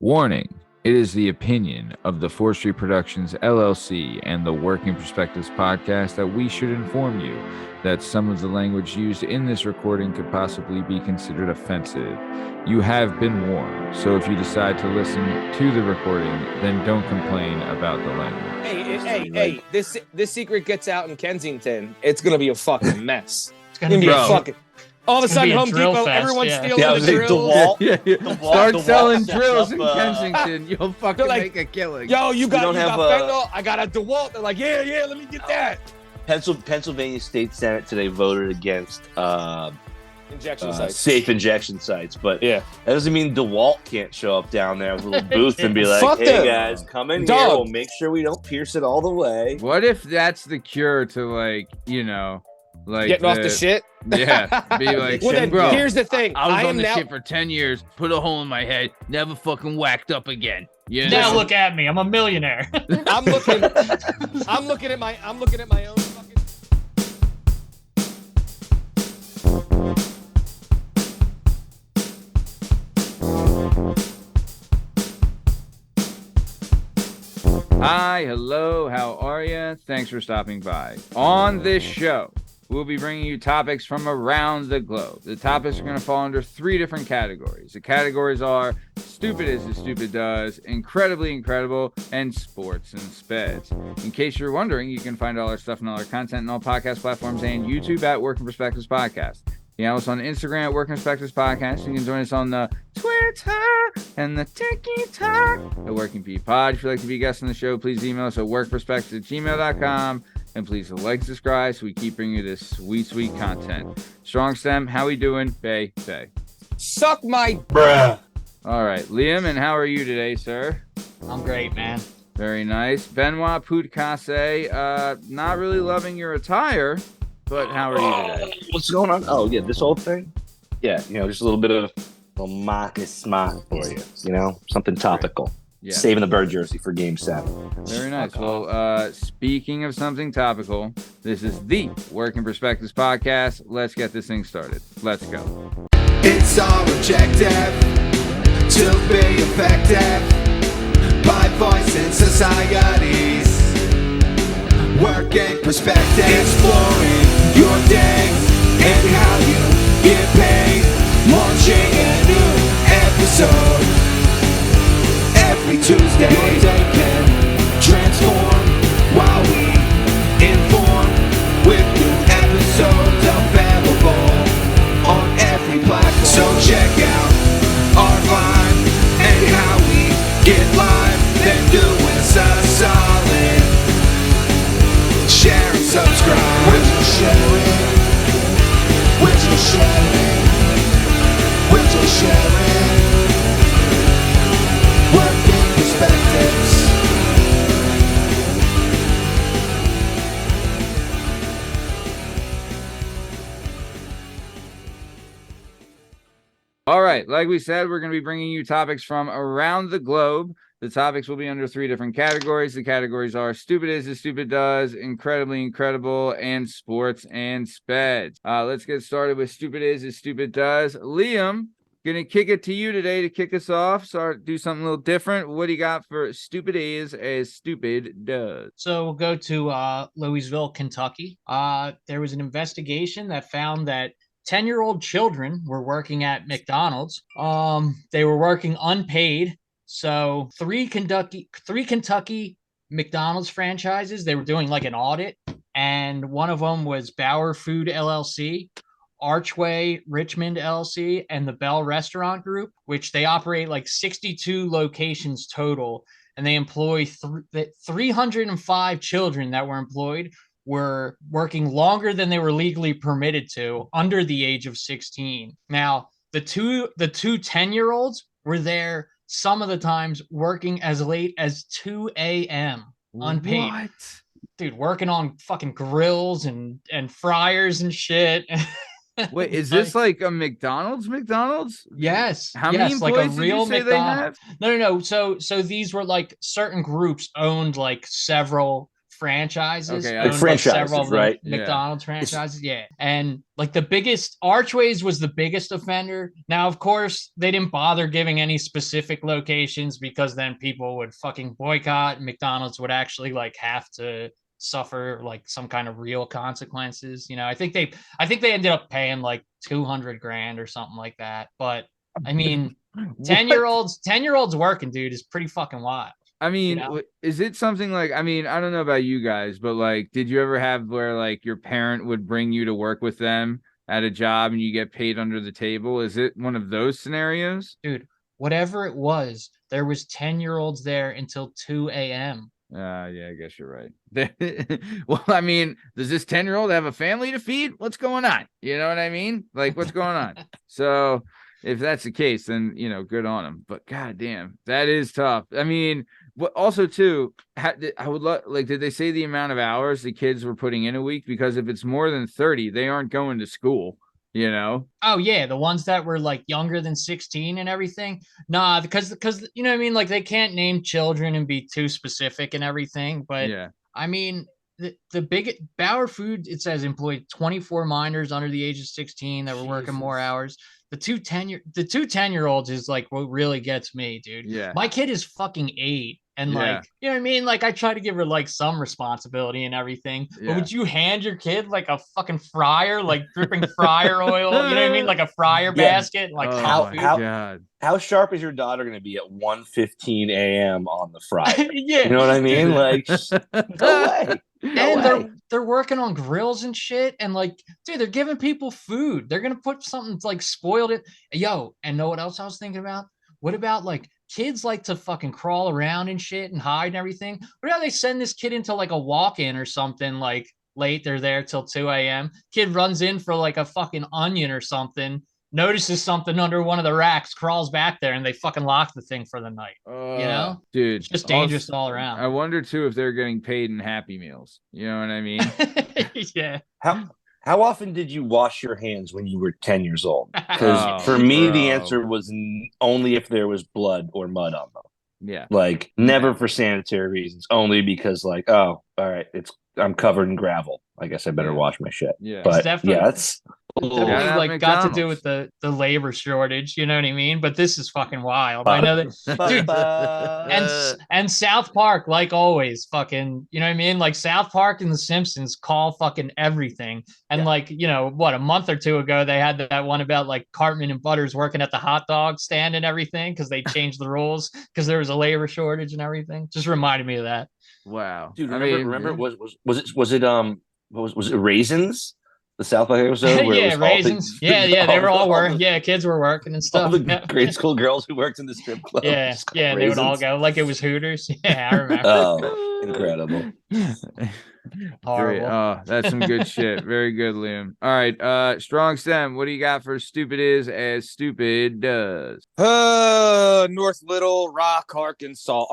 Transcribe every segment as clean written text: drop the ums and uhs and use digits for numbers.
Warning. It is the opinion of the 4th Street Productions LLC and the Working Perspectives podcast that we should inform you that some of the language used in this recording could possibly be considered offensive. You have been warned, so if you decide to listen to the recording, then don't complain about the language. Hey, this secret gets out in Kensington, it's gonna be a fucking mess. It's gonna be a fucking... All of a sudden, Home Depot, everyone's stealing the drills. Start selling drills in Kensington. You'll fucking make a killing. Yo, you got fentanyl? I got a DeWalt. They're like, yeah, let me get that. Pennsylvania State Senate today voted against injection sites. Safe injection sites, but yeah, that doesn't mean DeWalt can't show up down there with a little booth and be like, Fuck hey them. guys, come in here. We'll make sure we don't pierce it all the way. What if that's the cure to, like, getting off the shit? Yeah, be like, well, then, bro, here's the thing. I was on this shit for 10 years, put a hole in my head, never fucking whacked up again. Now look at me, I'm a millionaire. I'm looking at my own fucking... Hi, hello, how are you? Thanks for stopping by. On this show, we'll be bringing you topics from around the globe. The topics are going to fall under 3 different categories. The categories are Stupid Is As Stupid Does, Incredibly Incredible, and Sports and Speds. In case you're wondering, you can find all our stuff and all our content on all podcast platforms and YouTube at Working Perspectives Podcast. You can follow us on Instagram at Working Perspectives Podcast. You can join us on the Twitter and the TikTok at Working P Pod. If you'd like to be a guest on the show, please email us at workperspectives@gmail.com. And please like, subscribe, so we keep bringing you this sweet, sweet content. Strong Stem, how we doing? Bay. Suck my... Bruh. All right, Liam, and how are you today, sir? I'm great, man. Very nice. Benoit Podcasy, not really loving your attire, but how are you today? What's going on? Oh, yeah, this whole thing? Yeah, just a little bit of a mock smart for you, something topical. Yeah. Saving the Bird jersey for Game 7. Very nice. Well, speaking of something topical, this is the Working Perspectives Podcast. Let's get this thing started. Let's go. It's our objective to be effective by voicing societies. Working perspective, exploring your day and how you get paid. Launching a new episode every Tuesday. Your day can transform while we inform with new episodes available on every platform. So check out our vibe and how we get live. Then do us a solid. Share and subscribe. We're just sharing. We're just sharing. We're just sharing. Working perspectives. All right, like we said, we're going to be bringing you topics from around the globe. The topics will be under 3 different categories. The categories are Stupid Is As Stupid Does, Incredibly Incredible, and Sports and Speds. Let's get started with Stupid Is As Stupid Does. Liam, gonna kick it to you today to kick us off. Do something a little different. What do you got for Stupid Is As Stupid Does? So we'll go to Louisville, Kentucky. There was an investigation that found that 10-year-old children were working at McDonald's. They were working unpaid. So three Kentucky McDonald's franchises, they were doing like an audit, and one of them was Bauer Food LLC, Archway Richmond LLC, and the Bell Restaurant Group, which they operate like 62 locations total, and they employ 305 children that were employed were working longer than they were legally permitted to, under the age of 16. Now, the two 10-year-olds were there some of the times working as late as 2 a.m. unpaid. What? Dude, working on fucking grills and fryers and shit. Wait, is this like a McDonald's? Yes. How many employees like a did real you say McDonald's. they have? No. So these were like certain groups owned like several franchises. Okay, owned, like franchises, several of the right? McDonald's franchises. Yeah. And like the biggest, Archways was the biggest offender. Now, of course, they didn't bother giving any specific locations because then people would fucking boycott. McDonald's would actually like have to suffer like some kind of real consequences. You know, I think they ended up paying like 200 grand or something like that. But I mean, 10-year-olds working, dude, is pretty fucking wild. I mean, You know? is it something like, I mean, I don't know about you guys, but like, did you ever have where like your parent would bring you to work with them at a job and you get paid under the table? Is it one of those scenarios? Dude, whatever it was, there was 10-year-olds there until 2 a.m. Yeah, I guess you're right. Well, I mean, does this 10-year-old have a family to feed? What's going on? You know what I mean? Like, what's going on? So if that's the case, then, you know, good on them. But goddamn, that is tough. I mean, but also too, I would like, did they say the amount of hours the kids were putting in a week? Because if it's more than 30, they aren't going to school, you know? Oh yeah, the ones that were like younger than 16 and everything. Nah, because you know what I mean, like they can't name children and be too specific and everything. But Yeah. I mean, the big Bauer Food, it says employed 24 minors under the age of 16 that were working more hours. The two 10-year-olds is like what really gets me, dude. Yeah. My kid is fucking 8. And like, you know what I mean? Like I try to give her like some responsibility and everything. Yeah. But would you hand your kid like a fucking fryer, like dripping fryer oil? You know what I mean? Like a fryer basket? Like how sharp is your daughter going to be at 1:15 a.m. on the Friday? Yeah. You know what I mean? Like, no way. And they're working on grills and shit. And like, dude, they're giving people food. They're gonna put something like spoiled it. Yo, and know what else I was thinking about? What about like kids like to fucking crawl around and shit and hide and everything? What about they send this kid into like a walk-in or something like late? They're there till 2 a.m. Kid runs in for like a fucking onion or something, notices something under one of the racks, crawls back there, and they fucking lock the thing for the night. You know? Dude. It's just dangerous all around. I wonder too if they're getting paid in Happy Meals. You know what I mean? Yeah. How often did you wash your hands when you were 10 years old? Because for me, the answer was only if there was blood or mud on them. Yeah. Like never for sanitary reasons, only because like, oh, all right, I'm covered in gravel. I guess I better wash my shit. Yeah. But definitely, that's definitely like got to do with the labor shortage, you know what I mean? But this is fucking wild. I know that, dude. And South Park, like always, fucking, you know what I mean? Like South Park and The Simpsons call fucking everything. And like, you know, what, a month or two ago, they had that one about like Cartman and Butters working at the hot dog stand and everything because they changed the rules because there was a labor shortage and everything. Just reminded me of that. Wow, dude. Remember? Was it Raisins? The South Park episode where it was Raisins. They were all working. Yeah, kids were working and stuff. All the grade school girls who worked in the strip club. Yeah, they would all go like it was Hooters. Yeah, I remember. Oh, incredible. Horrible. Oh, that's some good shit. Very good, Liam. All right, Strong Stem, what do you got for stupid is as stupid does? North Little Rock, Arkansas.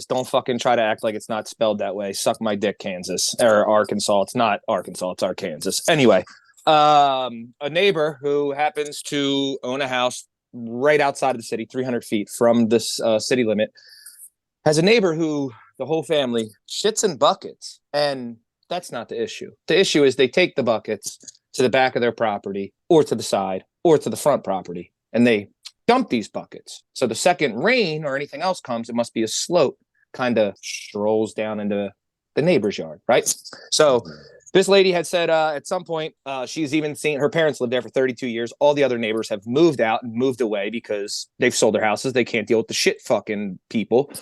Don't fucking try to act like it's not spelled that way. Suck my dick, Kansas or Arkansas. It's not Arkansas. It's Arkansas. Anyway, a neighbor who happens to own a house right outside of the city, 300 feet from this city limit, has a neighbor who the whole family shits in buckets. And that's not the issue. The issue is they take the buckets to the back of their property or to the side or to the front property, and they dump these buckets. So the second rain or anything else comes, it must be a slope, kind of strolls down into the neighbor's yard, right? So this lady had said at some point, she's even seen her parents lived there for 32 years. All the other neighbors have moved out and moved away because they've sold their houses. They can't deal with the shit fucking people.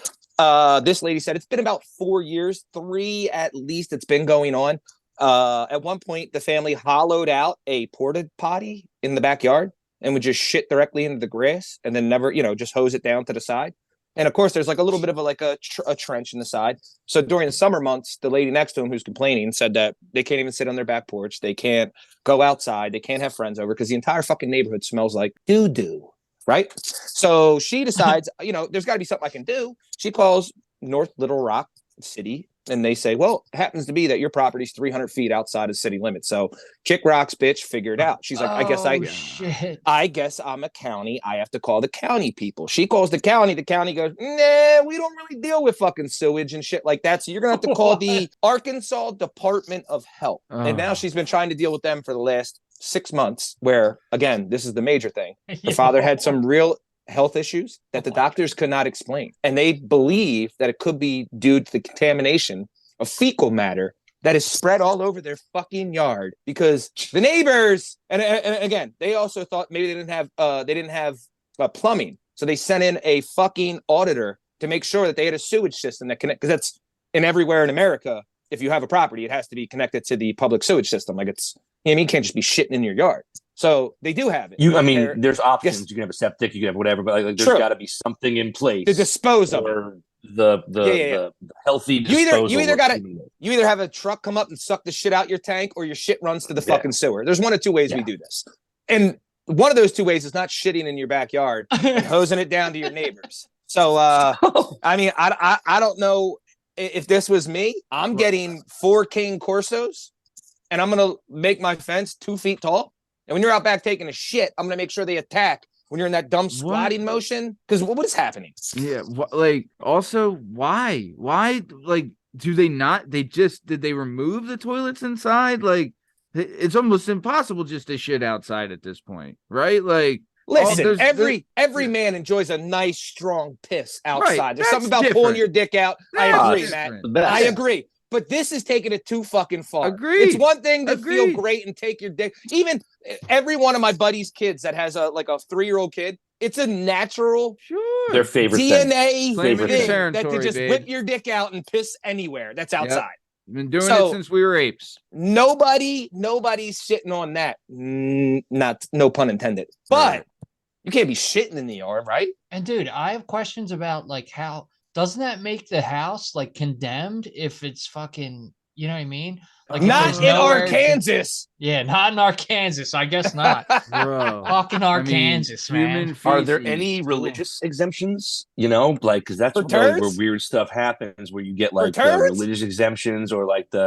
This lady said it's been about 4 years, 3 at least it's been going on. At one point, the family hollowed out a porta potty in the backyard and would just shit directly into the grass and then never, just hose it down to the side. And of course, there's like a little bit of a trench in the side. So during the summer months, the lady next to him who's complaining said that they can't even sit on their back porch. They can't go outside. They can't have friends over because the entire fucking neighborhood smells like doo-doo. Right. So she decides, there's got to be something I can do. She calls North Little Rock City And they say, well, it happens to be that your property's 300 feet outside of city limits. So kick rocks, bitch, figure it out. She's like, Shit. I guess I'm a county. I have to call the county people. She calls the county. The county goes, nah, we don't really deal with fucking sewage and shit like that. So you're going to have to call the Arkansas Department of Health. And now she's been trying to deal with them for the last 6 months, where, again, this is the major thing. Her father had some real health issues that the doctors could not explain. And they believe that it could be due to the contamination of fecal matter that is spread all over their fucking yard, because the neighbors, and again, they also thought maybe they didn't have plumbing. So they sent in a fucking auditor to make sure that they had a sewage system that connect, because that's in everywhere in America. If you have a property, it has to be connected to the public sewage system. Like it's, you can't just be shitting in your yard. So they do have it. There's options. You can have a septic, you can have whatever, but like there's got to be something in place to dispose of the healthy disposal. You either have a truck come up and suck the shit out your tank, or your shit runs to the fucking sewer. There's one of two ways we do this, and one of those two ways is not shitting in your backyard and hosing it down to your neighbors. So I don't know if this was me. I'm getting 4 King Corsos, and I'm gonna make my fence 2 feet tall. And when you're out back taking a shit, I'm going to make sure they attack when you're in that dumb squatting motion. Because what is happening? Yeah. Also, why? Why? Like, do they not? Did they remove the toilets inside? Like, it's almost impossible just to shit outside at this point, right? Like, listen, every man enjoys a nice, strong piss outside. Right, there's something about pulling your dick out. I agree, Matt. I agree. But this is taking it too fucking far. Agreed. It's one thing to feel great and take your dick. Even every one of my buddies' kids that has a 3-year-old kid, it's a natural, their favorite DNA thing that to just whip your dick out and piss anywhere that's outside. Yep. Been doing it since we were apes. Nobody's shitting on that. No pun intended. But you can't be shitting in the yard, right? And dude, I have questions about like how. Doesn't that make the house like condemned if it's fucking, you know what I mean? Like not in Arkansas. Yeah, not in Arkansas. I guess not. Bro. Fucking Arkansas, man. Are there any religious exemptions? Like, because that's where weird stuff happens, where you get like the religious exemptions, or like we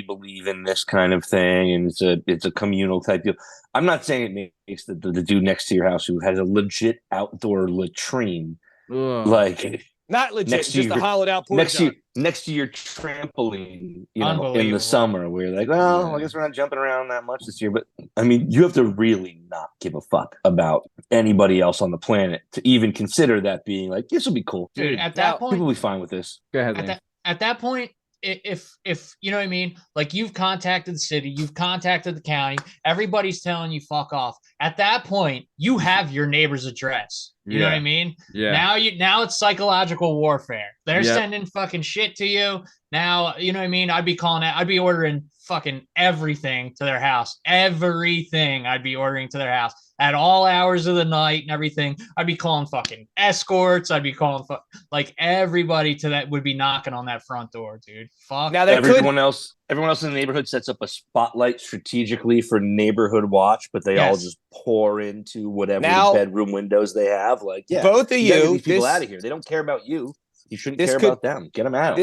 believe in this kind of thing, and it's a communal type deal. I'm not saying it makes the dude next to your house who has a legit outdoor latrine. Like not legit, just a hollowed out pool next to your trampoline, in the summer, where you're like, well, I guess we're not jumping around that much this year. But I mean, you have to really not give a fuck about anybody else on the planet to even consider that being like, this will be cool. Dude, at that point, people will be fine with this. Go ahead. At that point, if you know what I mean, like you've contacted the city, you've contacted the county, everybody's telling you fuck off. At that point, you have your neighbor's address. You know what I mean? Yeah. Now it's psychological warfare. They're sending fucking shit to you. Now, you know what I mean? I'd be ordering fucking everything to their house. Everything I'd be ordering to their house at all hours of the night and everything. I'd be calling fucking escorts. I'd be calling like everybody to that would be knocking on that front door, dude. Fuck. Now everyone else in the neighborhood sets up a spotlight strategically for neighborhood watch, but they all just pour into whatever bedroom windows they have. Like, both of you, these people out of here. They don't care about you. You shouldn't care about them. Get them out.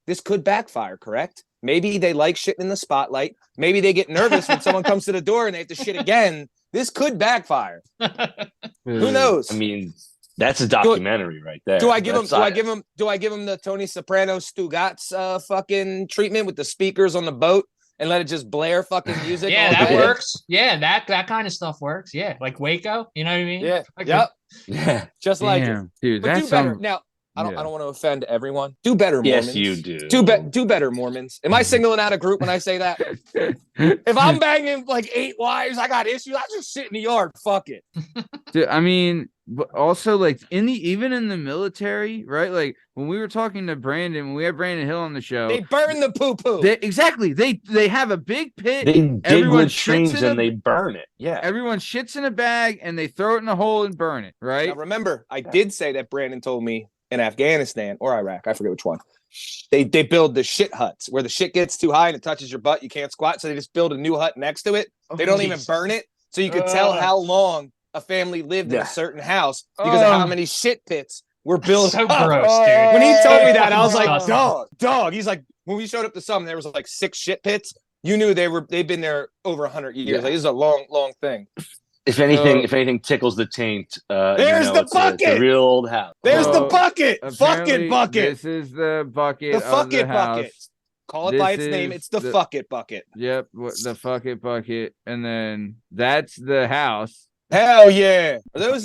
This could backfire, correct? Maybe they like shitting in the spotlight. Maybe they get nervous when someone comes to the door and they have to shit again. This could backfire. Who knows? I mean, that's a documentary right there. Do I give him the Tony Soprano Stugatz fucking treatment with the speakers on the boat and let it just blare fucking music? Yeah, that works. Yeah, that kind of stuff works. Yeah, like Waco. You know what I mean? Yeah. Yeah. Just like it. Dude, but do better. Now, I don't want to offend everyone. Do better, Mormons. Yes, you do. Do better, Mormons. Am I singling out a group when I say that? If I'm banging like 8 wives, I got issues. I just sit in the yard. Fuck it. Dude, I mean, but also like even in the military, right? Like when we were talking to Brandon, when we had Brandon Hill on the show, they burn the poo-poo. Exactly. They have a big pit. They dig latrines and they burn it. Yeah. Everyone shits in a bag and they throw it in a hole and burn it. Right. Now remember, I did say that Brandon told me in Afghanistan or Iraq, I forget which one. They build the shit huts where the shit gets too high and it touches your butt. You can't squat. So they just build a new hut next to it. They don't even burn it. So you could tell how long a family lived in a certain house because of how many shit pits were built So up. gross, dude. When he told me that, I was like, Disgusting. dog. He's like, when we showed up to some, there was like 6 shit pits. You knew they've been there over 100 years. Yeah. Like, this is a long thing. If anything tickles the taint, There's the bucket. It's a real old house. There's So, the bucket. Fucking apparently, bucket. This is the bucket. The fuck it of the house. bucket. Call it by its name. It's the fuck it bucket. Yep, the fuck it bucket, and then that's the house. Hell yeah. Are those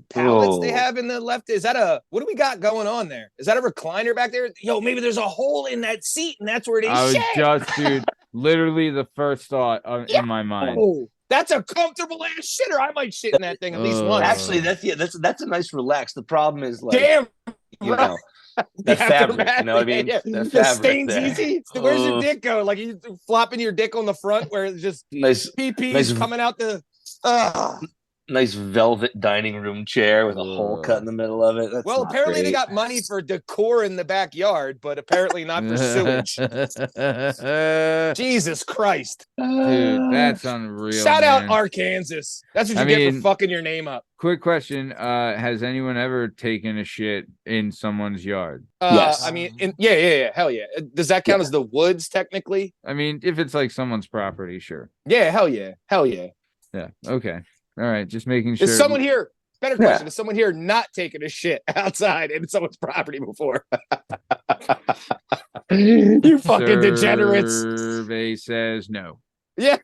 pallets they Whoa. have in the left? Is that what do we got going on there? Is that a recliner back there? Yo, maybe there's a hole in that seat and that's where they I was shit. just, dude, literally the first thought in my mind. Oh, that's a comfortable ass shitter. I might shit in that thing at least once. Actually, that's a nice relax. The problem is like, Damn. you know, that fabric. You know what I mean? Yeah. That The fabric stains there. easy. Where's your dick go? Like you flopping your dick on the front where it's just Nice, PP's nice- coming out the. nice velvet dining room chair with a hole cut in the middle of it. That's Well, not apparently they great. got money for decor in the backyard, but apparently not for sewage. Jesus Christ. Dude, that's unreal. Shout out man. Arkansas. That's what you I get mean- for fucking your name up. Quick question: has anyone ever taken a shit in someone's yard? Yes. I mean, yeah. Hell yeah. Does that count as the woods technically? I mean, if it's like someone's property, sure. Yeah, hell yeah. Hell yeah. Yeah. Okay. All right. Just making sure. Is someone here? Better question. Is someone here not taking a shit outside in someone's property before? You fucking degenerates. Survey says no. Yeah.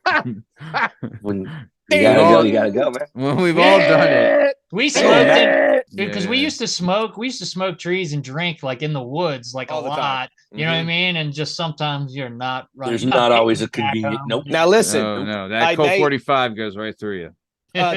When you Damn. gotta go, you gotta go, man. Well, we've all done it. We smoked it Yeah. because we used to smoke trees and drink like in the woods like All a the time. lot. You know what I Mhm. mean? And just sometimes you're not running. There's not always a back convenient. home. Nope. Now listen, No, that I Colt may- 45 goes right through you.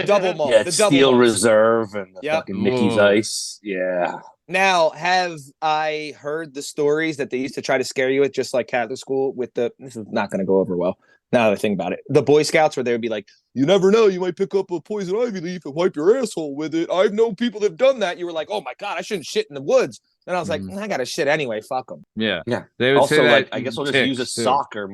double malt. Yeah, the it's double Steel malts. Reserve and the Yep. fucking Mickey's Whoa. Ice. Yeah. Now, have I heard the stories that they used to try to scare you with, just like Catholic school? With this is not going to go over well. Now that I think about it, the Boy Scouts, where they would be like, "You never know, you might pick up a poison ivy leaf and wipe your asshole with it." I've known people that've done that. You were like, "Oh my god, I shouldn't shit in the woods." And I was like, I got to shit anyway. Fuck them. Yeah. Yeah. They would Also, say like, that I guess I'll just ticks, use a too. sock or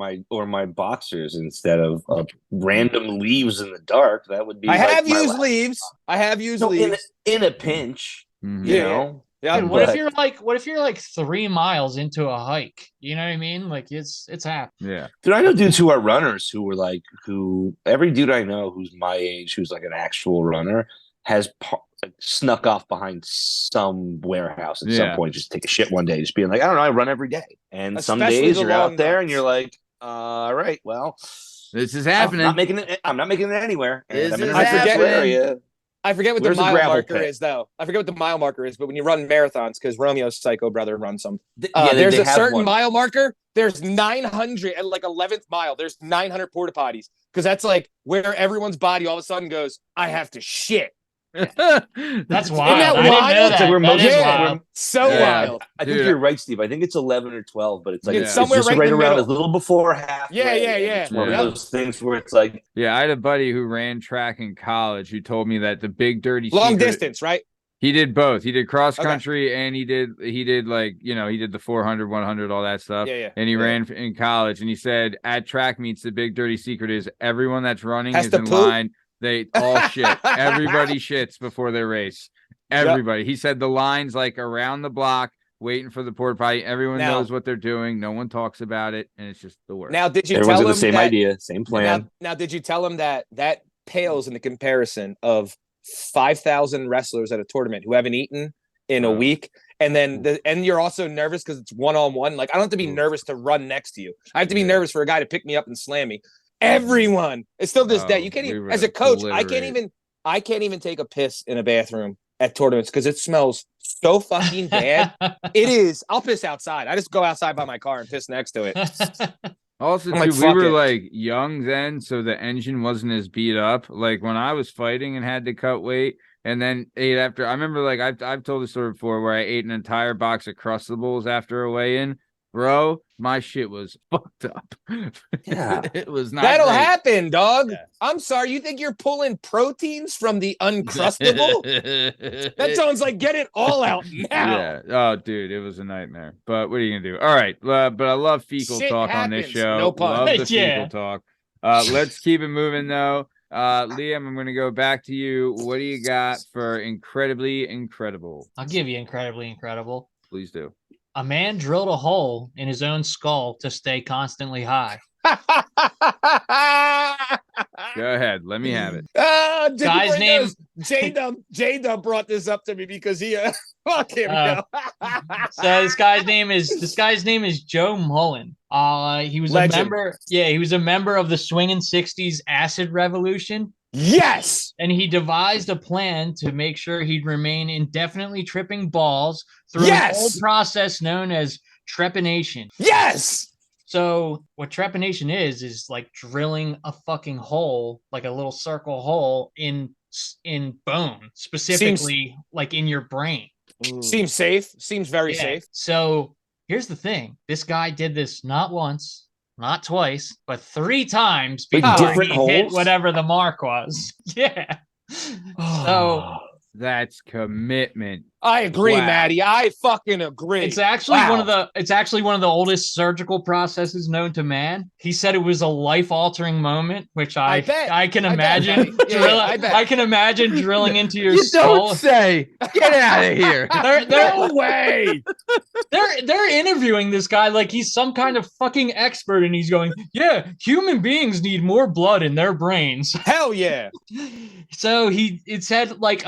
my boxers instead of random leaves in the dark. That would be. I like have my used last- leaves. I have used No, leaves. in a pinch, Mhm. you Yeah. know. Yeah. Dude, what if But- you're like 3 miles into a hike? You know what I mean? Like it's happening. Yeah. Dude, I know dudes who are runners who were like, every dude I know who's my age, who's like an actual runner, has snuck off behind some warehouse at some Yeah. point, just take a shit one day, just being like, I don't know, I run every day. And some Especially days the you're long out there and nights. you're like, all right, well, This is I'm happening. not making it anywhere. And This I'm in is a nice happening. area. I forget what Where's the the mile gravel marker pit? is, though. I forget what the mile marker is, but when you run marathons, because Romeo's psycho brother runs them, Yeah, there's they a have certain one. mile marker. There's 900 at like 11th mile. There's 900 porta potties because that's like where everyone's body all of a sudden goes, I have to shit. That's Isn't wild. that I didn't know wild? that. It's like we're That is yeah. wild. So Yeah. wild. I think Dude, you're right, Steve. I think it's 11 or 12, but it's like It's it's somewhere just right in right the around, a middle. little before half. Yeah. It's one Yeah. of those things where it's like, Yeah, I had a buddy who ran track in college who told me that the big dirty Long secret- distance, right? He did both. He did cross Okay. country and he did like, he did the 400, 100, all that stuff. Yeah. And he Yeah. ran in college and he said at track meets, the big dirty secret is everyone that's running Has is to in poop. line. They all shit. Everybody shits before their race. Everybody. He said the line's like around the block waiting for the porta potty. Everyone Now- knows what they're doing. No one talks about it. And it's just the worst. Now, did you everyone's tell got him the same that, idea, same plan. Now, did you tell him that pales in the comparison of 5,000 wrestlers at a tournament who haven't eaten in a Wow. week? And then and you're also nervous because it's one-on-one. Like, I don't have to be Oof. nervous to run next to you. I have to be Yeah. nervous for a guy to pick me up and slam me. Everyone. It's still this day. You can't we even, were as a coach, obliterated. I can't even take a piss in a bathroom at tournaments because it smells so fucking bad. It is. I'll piss outside. I just go outside by my car and piss next to it. Also, I'm like, too, we fuck were it. like young then, so the engine wasn't as beat up. Like when I was fighting and had to cut weight, and then ate after. I remember, like I've told the story before, where I ate an entire box of Crustables after a weigh-in. Bro, my shit was fucked up. Yeah. It was not. That'll great. happen, dog. Yeah. I'm sorry. You think you're pulling proteins from the Uncrustable? That sounds like get it all out now. Yeah. Oh, dude, it was a nightmare. But what are you gonna do? All right. But I love fecal Shit talk on this happens. show. No pun. Love the Yeah. fecal talk. Let's keep it moving though. Liam, I'm going to go back to you. What do you got for incredibly incredible? I'll give you incredibly incredible. Please do. A man drilled a hole in his own skull to stay constantly high. Go ahead. Let me have it. Guy's name Jdub brought this up to me because he fuck him. So this guy's name is Joe Mullen. He was Legend. a member. Yeah, he was a member of the swinging 60s acid revolution. Yes. And he devised a plan to make sure he'd remain indefinitely tripping balls through Yes. an old process known as trepanation. Yes. So what trepanation is like drilling a fucking hole, like a little circle hole in bone, specifically like in your brain. Seems safe. Seems very safe. So here's the thing. This guy did this not once, not twice, but 3 times before he hit whatever the mark was. Yeah. So that's commitment. I agree, Maddie. I fucking agree. It's actually one of the oldest surgical processes known to man. He said it was a life-altering moment, which I can imagine. I can imagine drilling into your skull. Don't say. Get out of here. No way. They're interviewing this guy like he's some kind of fucking expert, and he's going, "Yeah, human beings need more blood in their brains." Hell yeah. So it said like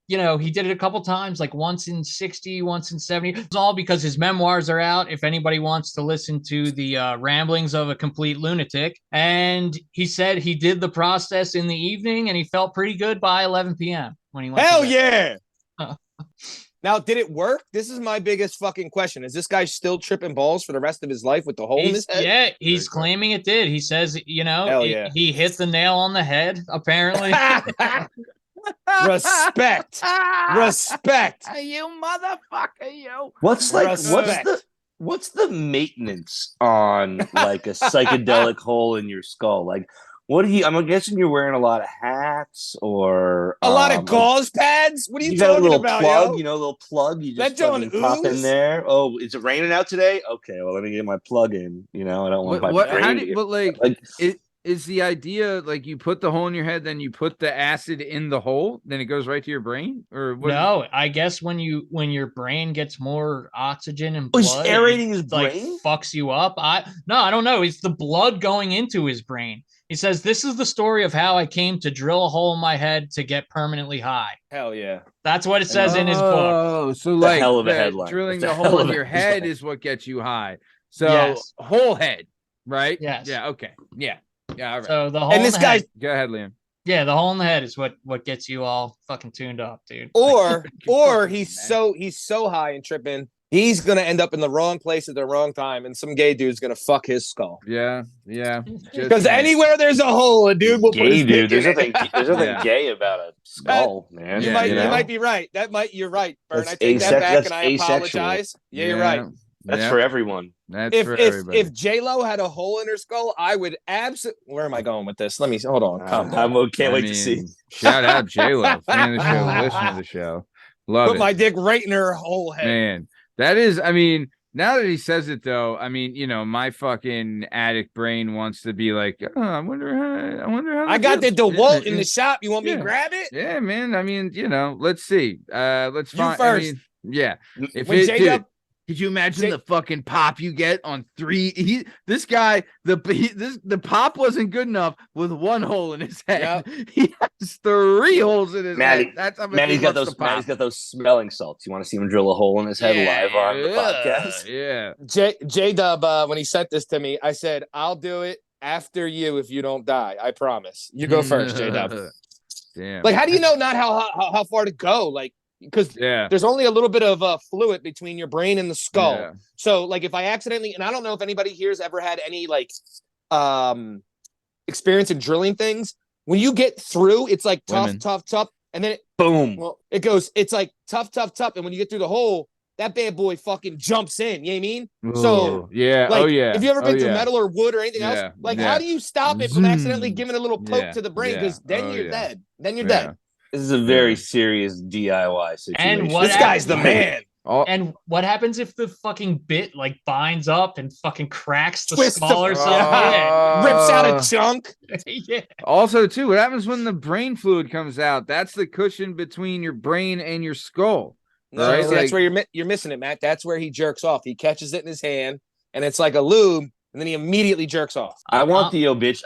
he did it a couple times, like once in 60, once in 70. It's all because his memoirs are out. If anybody wants to listen to the ramblings of a complete lunatic. And he said he did the process in the evening and he felt pretty good by 11 p.m. when he went. Hell yeah. Now, did it work? This is my biggest fucking question. Is this guy still tripping balls for the rest of his life with the hole in his head? Yeah, he's claiming it did. He says, he hit the nail on the head, apparently. Respect. You motherfucker, you. What's the maintenance on like a psychedelic hole in your skull? Like, I'm guessing you're wearing a lot of hats or a lot of gauze pads. What are you got talking a little about? plug, yo? a little plug. You just That don't pop in ooze? there. Oh, is it raining out today? Okay, well let me get my plug in. I don't want Is the idea like you put the hole in your head, then you put the acid in the hole, then it goes right to your brain? Or what? No, I guess when your brain gets more oxygen and blood, he's aerating his like brain? fucks you up. I don't know. It's the blood going into his brain. He says, "This is the story of how I came to drill a hole in my head to get permanently high." Hell yeah. That's what it says in his book. Oh, so like hell of a headline. Drilling That's the a hell hole of in a your head headline. is what gets you high. So Yes. whole head, right? Yes. Yeah. Okay. Yeah. Yeah. All right. So the hole And in this the guy, head, Go ahead, Liam. yeah, the hole in the head is what gets you all fucking tuned up, dude. or fucking he's so high and tripping, he's gonna end up in the wrong place at the wrong time, and some gay dude's gonna fuck his skull. Yeah. Yeah. Because anywhere there's a hole, a dude will put his Gay, dude. dick There's in nothing. it. There's nothing Yeah. gay about a skull, man. You might be right. You're right, Bern. That's I take that back that's and I asexual. apologize. Yeah, you're right. That's for everyone. That's for everybody. If J-Lo had a hole in her skull, I would absolutely. Where am I going with this? Let me hold on. Calm down. Can't wait to see. Shout out J-Lo, fan of the show, listen to the show. Love Put it. my dick right in her whole head. Man, that is, now that he says it though, my fucking addict brain wants to be like, oh, I wonder how I got the feels. DeWalt Yeah, in the shop. You want me to yeah. grab it? Yeah, man. Let's see. Let's You find first. Yeah. If When it, J-Dub- dude, could you imagine the fucking pop you get on 3? This guy, the pop wasn't good enough with 1 hole in his head. Yep. He has 3 holes in his Maddie- head. That's how much Maddie's he got wants those. to pop. Maddie's got those smelling salts. You want to see him drill a hole in his head live on the podcast? Yeah. J-Dub, when he sent this to me, I said, I'll do it after you if you don't die. I promise. You go first, J-Dub. Damn. Like, how do you know not how far to go? Like, because there's only a little bit of fluid between your brain and the skull. Yeah. So, like, if I accidentally, and I don't know if anybody here's ever had any like experience in drilling things. When you get through, it's like tough, and then boom. Well, it goes. It's like tough, and when you get through the hole, that bad boy fucking jumps in. You know what I mean? Ooh, So yeah. like, Oh yeah. If you ever been Oh, through yeah. metal or wood or anything else, like how do you stop it from accidentally giving a little poke to the brain? Because then you're dead. Then you're dead. This is a very serious DIY situation. And what This guy's the man. And what happens if the fucking bit like binds up and fucking cracks the Twists skull or something? rips out a chunk. Yeah. Also, too, what happens when the brain fluid comes out? That's the cushion between your brain and your skull. No, Right? see, that's where you're missing it, Matt. That's where he jerks off. He catches it in his hand, and it's like a lube, and then he immediately jerks off. I want the imagine.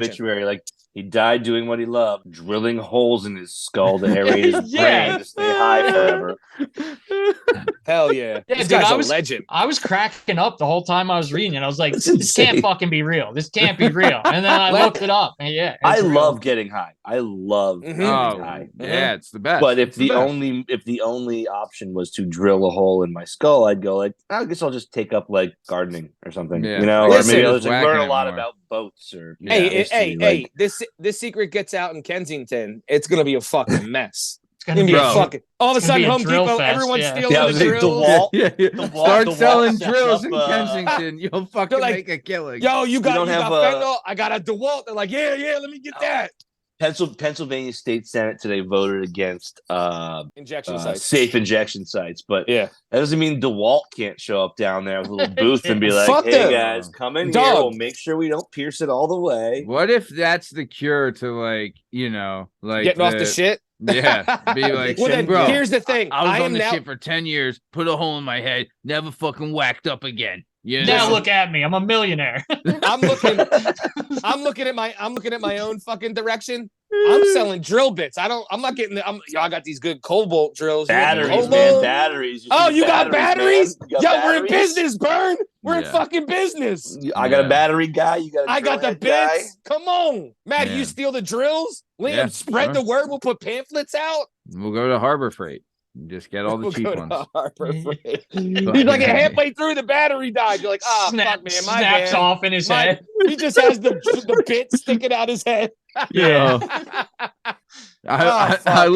obituary. Like, he died doing what he loved, drilling holes in his skull to aerate his brain to stay high forever. Hell yeah. Yeah, This dude, guy's a legend. I was cracking up the whole time I was reading it. I was like, this can't fucking be real. This can't be real. And then I looked it up. And yeah, I real. love getting high. I love getting high. Yeah, it's the best. But if the only option was to drill a hole in my skull, I'd go like, I guess I'll just take up like gardening or something, Yeah. you know, Listen, or maybe I'll just whacking learn a it lot more. about boats or Hey, this secret gets out in Kensington, it's gonna be a fucking mess. It's gonna be a a fucking all of a it's gonna sudden be a Home drill Depot, fest, everyone's yeah. stealing Yeah, I the was like, drills. Start DeWalt selling sets drills up, in Kensington. You'll fucking like, make a killing. Yo, you got don't have fentanyl? I got a DeWalt. They're like, yeah, let me get that. Pennsylvania State Senate today voted against Injection sites. safe injection sites, but Yeah. that doesn't mean DeWalt can't show up down there with a little booth and be like, Fuck "Hey them. guys, come in here. Dog. We'll make sure we don't pierce it all the way." What if that's the cure to like Getting off the shit. Yeah, be like, Well, then bro, here's the thing. I was am on this now, shit for 10 years, put a hole in my head, never fucking whacked up again. You Now know? look at me. I'm a millionaire. I'm looking at my own fucking direction. I'm selling drill bits. I'm not getting I got these good cobalt drills. Batteries, man, batteries. Oh, you got batteries? Man. You got Yo, batteries? we're in business, Bern. We're in Yeah. fucking business. I got a battery guy. You got. I got the bits. Come on, Matt. Yeah. You steal the drills. Liam, Yeah, spread sure. the word. We'll put pamphlets out. We'll go to Harbor Freight. Just get all the We'll cheap go to ones. Harbor Freight. He's like halfway through the battery died. You're like, fuck, man, my snaps bad. off in his head. He just has the bit sticking out his head. Yeah. I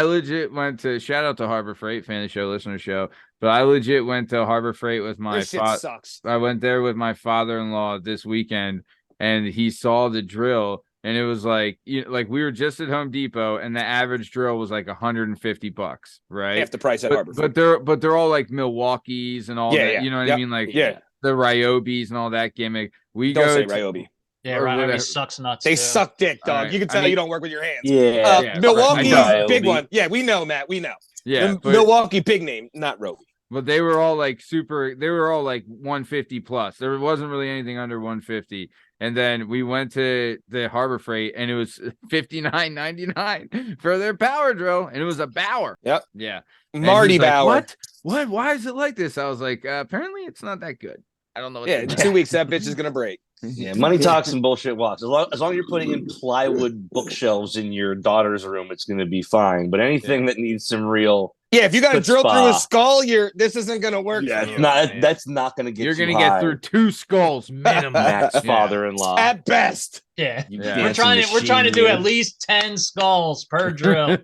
legit went to shout out to Harbor Freight, fan of the show, listener show. But I legit went to Harbor Freight with my This shit sucks. I went there with my father-in-law this weekend, and he saw the drill, and it was like, like we were just at Home Depot, and the average drill was like $150, right? Half the price at Harbor Freight. But they're all like Milwaukee's and all that. Yeah. You know what I mean? Like Yeah. the Ryobi's and all that gimmick. We Don't go say to, Ryobi. Yeah, Or right. whatever. Sucks nuts. They too. suck dick, dog. Alright. You can I tell mean- you don't work with your hands. Yeah. Yeah, Milwaukee's I know. big one. Yeah, we know, Matt. We know. yeah, The but, Milwaukee big name, not Roby. but they were all like they were all like 150 plus. There wasn't really anything under 150. And then we went to the Harbor Freight, and it was $59.99 for their power drill, and it was a Bauer. Yep. Yeah. And Marty he's like, Bauer. What? Why is it like this? I was like, apparently it's not that good. I don't know. What Yeah, to in do. 2 weeks that bitch is gonna break. Yeah, money talks and bullshit walks. As long as you're putting in plywood bookshelves in your daughter's room, it's going to be fine. But anything that needs some real, Yeah, if you got to drill through a Chutzpah. skull, this isn't gonna work. yeah, for it's you. not. That's not going to get. You're you gonna get high. through 2 skulls minimum. Matt's Yeah. father-in-law. At best. Yeah. You Yeah. We're dancing trying to do machine, at least 10 skulls per drill.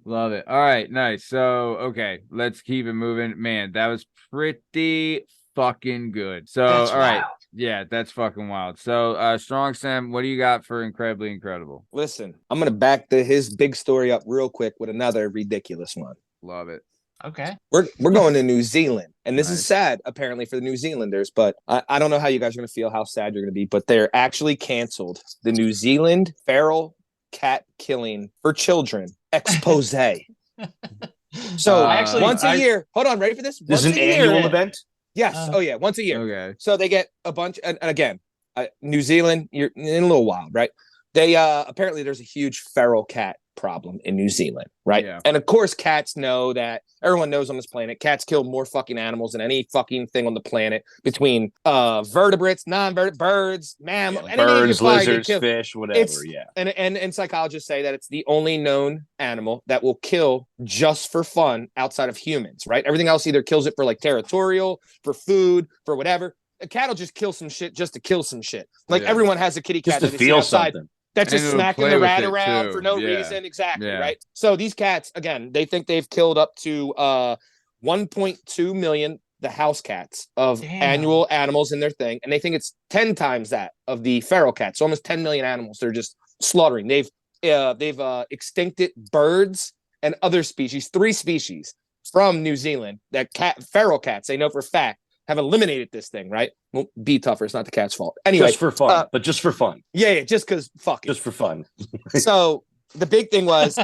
Love it. All right, nice. So, okay, let's keep it moving. Man, that was pretty fucking good. So, That's all right. wild. Yeah, that's fucking wild. So, Strong Sam, what do you got for incredibly incredible? Listen, I'm gonna back his big story up real quick with another ridiculous one. Love it. Okay. We're going to New Zealand, and this Nice. is sad apparently for the New Zealanders, but I don't know how you guys are gonna feel, how sad you're gonna be, but they're actually canceled the New Zealand feral cat killing for children expose. So Actually, once a year, hold on, ready for this? This is Once an a year, annual event. Yes. Uh, Oh yeah, once a year. Okay. So they get a bunch, and again, New Zealand, you're in a little wild, right? They apparently there's a huge feral cat problem in New Zealand, right? Yeah. And of course, cats know that everyone knows on this planet, cats kill more fucking animals than any fucking thing on the planet between vertebrates, non-vertebrate birds, mammals, Birds, lizards, fish, whatever. It's- Yeah. and psychologists say that it's the only known animal that will kill just for fun outside of humans, right? Everything else either kills it for like territorial, for food, for whatever. A cat will just kill some shit just to kill some shit. Like Yeah. everyone has a kitty cat Just to that they see feel outside something. that's And just it'll smacking play the with rat it, around too. for no Yeah. reason. Exactly, Yeah. right? So these cats, again, they think they've killed up to 1.2 million the house cats of Damn. annual animals in their thing, and they think it's 10 times that of the feral cats. So almost 10 million animals they're just slaughtering. They've extincted birds and other species, 3 species from New Zealand, that feral cats, they know for a fact, have eliminated this thing, right? Well, be tougher. It's not the cat's fault. Anyway. Just for fun. But just for fun. Yeah, just because fuck it. Just for fun. So the big thing was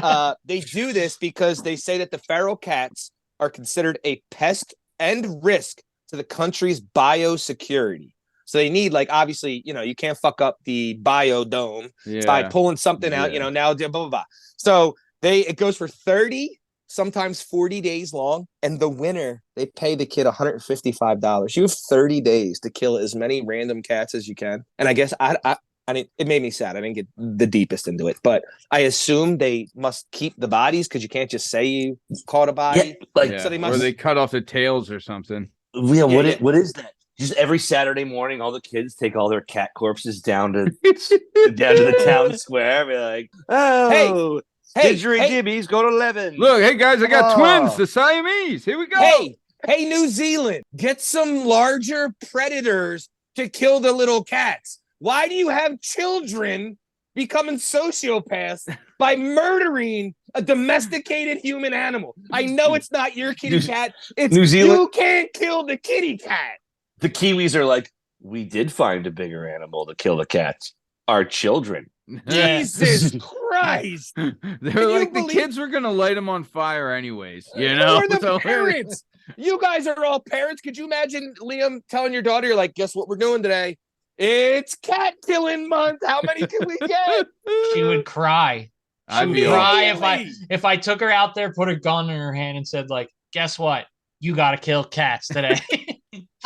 they do this because they say that the feral cats are considered a pest and risk to the country's biosecurity. So they need, like, obviously, you can't fuck up the biodome by pulling something out, now blah, blah, blah. So it goes for 30, sometimes 40 days long. And the winner, they pay the kid $155. You have 30 days to kill as many random cats as you can. And I guess I mean, it made me sad. I didn't get the deepest into it, but I assume they must keep the bodies because you can't just say you caught a body. So they must, or they cut off the tails or something. Yeah, what is that? Just every Saturday morning, all the kids take all their cat corpses down to the town square. Be like, oh, Didgeridoo and Gibbies go to 11. Look, hey guys, I got twins, the Siamese. Here we go. Hey, New Zealand, get some larger predators to kill the little cats. Why do you have children becoming sociopaths by murdering a domesticated human animal? I know it's not your kitty cat. It's New Zealand. You can't kill the kitty cat. The Kiwis are like, we did find a bigger animal to kill the cats. Our children. Jesus Christ. They're like, the kids were going to light them on fire anyways. We're the parents. You guys are all parents. Could you imagine Liam telling your daughter, like, guess what we're doing today? It's cat killing month. How many can we get? She would cry. She would cry if I took her out there, put a gun in her hand and said, like, guess what? You got to kill cats today.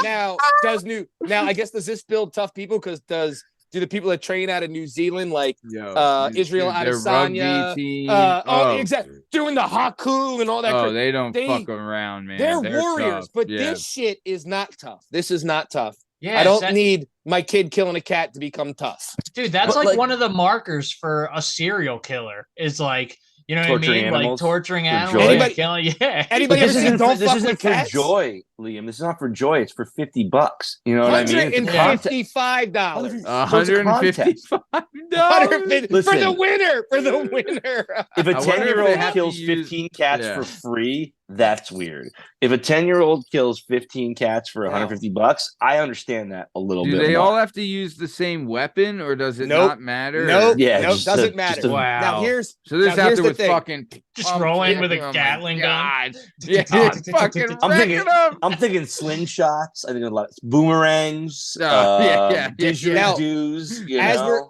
Now, I guess, does this build tough people? Because do the people that train out of New Zealand, like Israel Adesanya, exactly, doing the haku and all that? Oh, they don't fuck around, man. They're warriors, tough. But this shit is not tough. This is not tough. Yeah, I don't need my kid killing a cat to become tough. Dude, that's like one of the markers for a serial killer is like, you know what I mean? Animals, like torturing animals. Anybody ever seen Don't Fuck with Cats? For joy, Liam. This is not for joy. It's for $50. You know what I mean? $155. $155 for the winner. For the winner. If a 10-year-old kills 15 cats for free, that's weird. If a 10-year-old kills 15 cats for $150, I understand that a little bit. Do they more. all have to use the same weapon, or does it not matter? Nope. Yeah, doesn't matter. Wow. Now here's with fucking just roll in with a Gatling gun. Yeah, fucking. I'm thinking slingshots. I think a lot of boomerangs. Didgeridoos.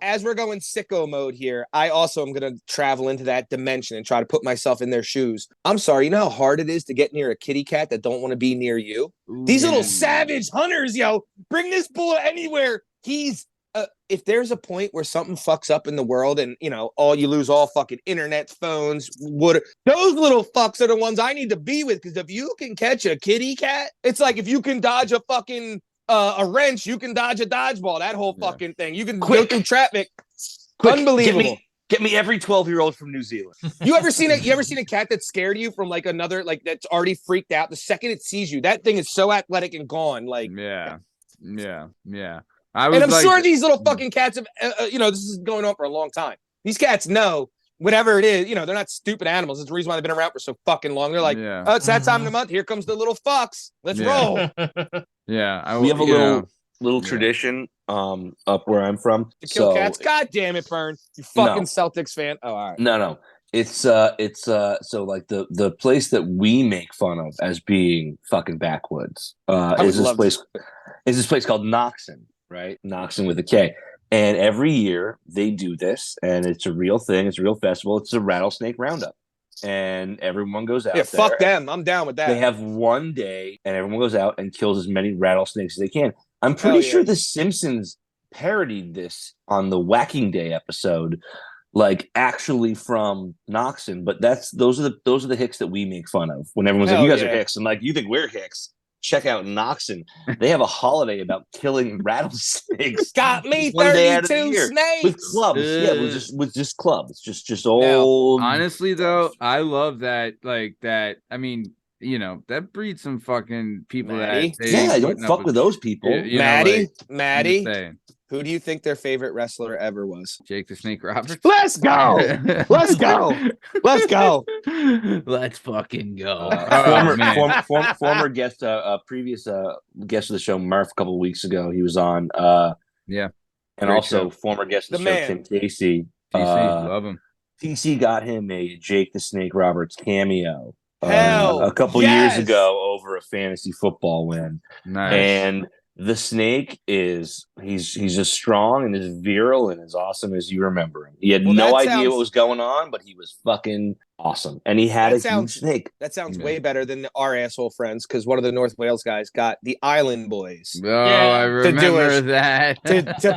As we're going sicko mode here, I also am going to travel into that dimension and try to put myself in their shoes. I'm sorry, you know how hard it is to get near a kitty cat that don't want to be near you? Ooh. These little savage hunters, bring this bull anywhere. He's if there's a point where something fucks up in the world and you lose all fucking internet, phones, those little fucks are the ones I need to be with, because if you can catch a kitty cat, it's like if you can dodge a fucking a wrench, you can dodge a dodgeball. That whole fucking thing. You can go through traffic. Unbelievable. Get me every 12-year-old from New Zealand. You ever seen a cat that's scared you from like another, like that's already freaked out? The second it sees you, that thing is so athletic and gone. Like yeah. I'm sure these little fucking cats have, this is going on for a long time. These cats know whatever it is, they're not stupid animals. It's the reason why they've been around for so fucking long. They're like, oh, it's that time of the month. Here comes the little fox. Let's roll. We have a little tradition up where I'm from to kill cats. God damn it, Bern, you fucking Celtics fan. Oh, all right. No. It's so like the place that we make fun of as being fucking backwoods is this place called Noxon, right? Noxon with a K. And every year they do this, and it's a real thing. It's a real festival. It's a rattlesnake roundup. And everyone goes out. Yeah, fuck them. I'm down with that. They have one day, and everyone goes out and kills as many rattlesnakes as they can. I'm pretty sure The Simpsons parodied this on the Whacking Day episode, like actually from Noxon. But those are the hicks that we make fun of when everyone's like, "You guys are hicks," and like, "You think we're hicks?" Check out Noxon. They have a holiday about killing rattlesnakes. Got me 32 snakes with clubs. With just clubs. Just old. Honestly, though, I love that. Like that. I mean, that breeds some fucking people Maddie? that Yeah, don't fuck with those people. Maddie, I'm just saying. who do you think their favorite wrestler ever was? Jake the Snake Roberts. Let's go. Let's go. Let's go. Let's fucking go. Former guest, previous guest of the show, Murph, a couple of weeks ago. He was on. Yeah. And Great also show. former guest of the The show, man. Tim Casey. TC, love him. TC got him a Jake the Snake Roberts cameo Hell, a couple yes. years ago over a fantasy football win. Nice. And the Snake he's as strong and as virile and as awesome as you remember him. He had no idea what was going on, but he was fucking awesome. And he had huge snake. That sounds way better than our asshole friends, because one of the North Wales guys got the Island Boys. Oh, I remember that.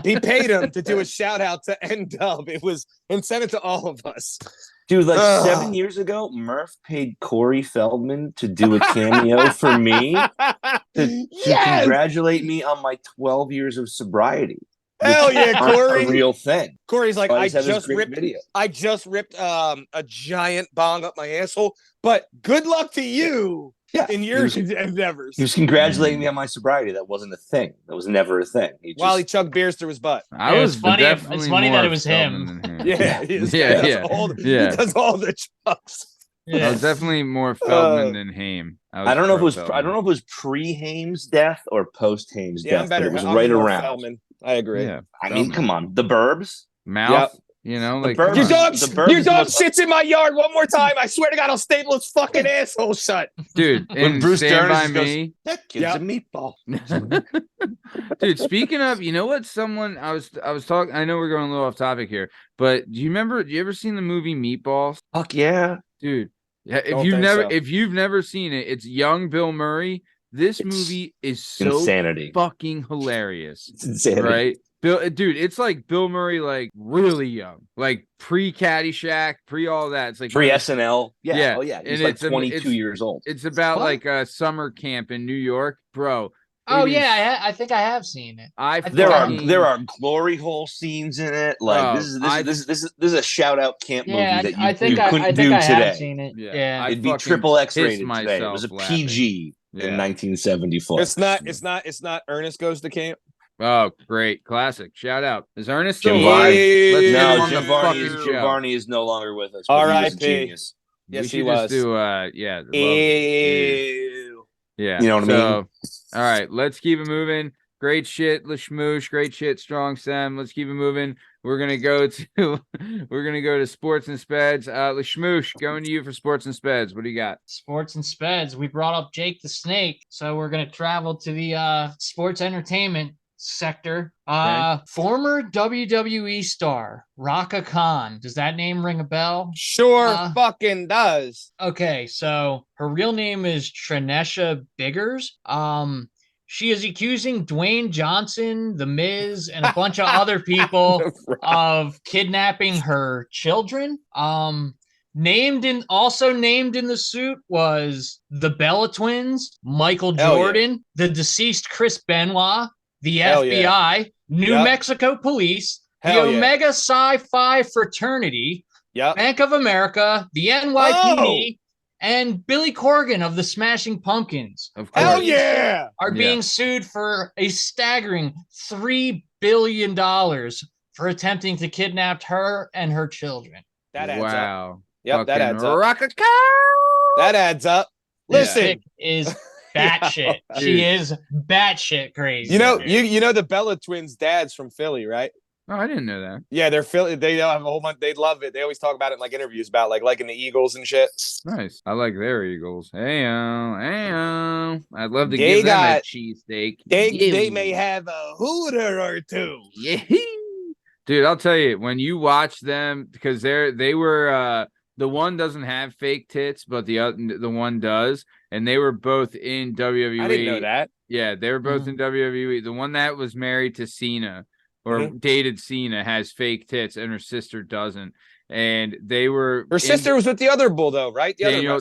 He paid him to do a shout out to N-Dub. It was, and sent it to all of us. Dude, 7 years ago, Murph paid Corey Feldman to do a cameo for me to congratulate me on my 12 years of sobriety. Hell yeah, Corey! A real thing. Corey's like, I just ripped video. a giant bong up my asshole, but good luck to you in your endeavors. He was congratulating me on my sobriety. That wasn't a thing. That was never a thing. While he chugged beers through his butt. It was funny. It's funny that it was him. Yeah. He does all the chucks. I was definitely more Feldman than Haim. I don't know if it was pre-Haim's death or post-Haim's death. I'm better. But it was I'm right more around. Feldman. I agree. Yeah, I mean, come on, the Burbs. Mouth. Like Burbs- Your dog the Burbs sits in my yard one more time. I swear to God, I'll staple his fucking asshole shut. Dude, When Bruce Stand Dern By goes, Me. that kid's a meatball. Dude, speaking of, you know what? I was talking. I know we're going a little off topic here, but do you ever seen the movie Meatballs? Fuck yeah, dude. Yeah, Don't if you've never seen it, it's young Bill Murray. It's movie is so insanity, fucking hilarious. It's insanity, right? Dude, it's like Bill Murray, like really young, like pre Caddyshack, pre all that. It's like pre SNL. Yeah. Oh yeah, he's and like 22 years old. It's about like a summer camp in New York, bro. Oh yeah, I think I have seen it. There are glory hole scenes in it. Like this is a shout out camp movie that you couldn't do today. Have seen it. Yeah. It'd be triple X rated today. It was a PG in 1974. It's not Ernest Goes to Camp. Oh, great. Classic. Shout out. Is Ernest still Jim alive? Jim Varney is no longer with us. R.I.P. Yes, he was. Yeah. You know what I mean? All right, let's keep it moving. Great shit, Lasmeeshma. Great shit, Strong Sam. Let's keep it moving. We're gonna go to sports and speds. Lasmeeshma, going to you for sports and speds. What do you got? Sports and speds. We brought up Jake the Snake, so we're gonna travel to the sports entertainment sector. Former WWE star Rhaka Khan. Does that name ring a bell? Sure fucking does. Okay, so her real name is Trinesha Biggers. She is accusing Dwayne Johnson, The Miz, and a bunch of other people of kidnapping her children. Named in the suit was the Bella Twins, Michael Jordan, the deceased Chris Benoit, the FBI, New Mexico Police, the Omega Psi Fraternity, Bank of America, the NYPD, and Billy Corgan of the Smashing Pumpkins. Of course. Hell yeah! Are being sued for a staggering $3 billion for attempting to kidnap her and her children. That adds up. Yep, Fucking that adds up. Rhaka Khan! That adds up. Listen, is batshit. She is batshit crazy. You know the Bella Twins' dad's from Philly, right? Oh, I didn't know that. Yeah, they're Philly. They have a whole bunch. They love it. They always talk about it in like interviews about liking the Eagles and shit. Nice. I like their Eagles. I'd love to give them a cheesesteak. They may have a hooter or two. Yeah. Dude, I'll tell you, when you watch them, because they were the one doesn't have fake tits, but the one does, and they were both in WWE. I didn't know that. Yeah, they were both in WWE. The one that was married to Cena or dated Cena has fake tits, and her sister doesn't. And they were her sister was with the other bull though, right? Daniel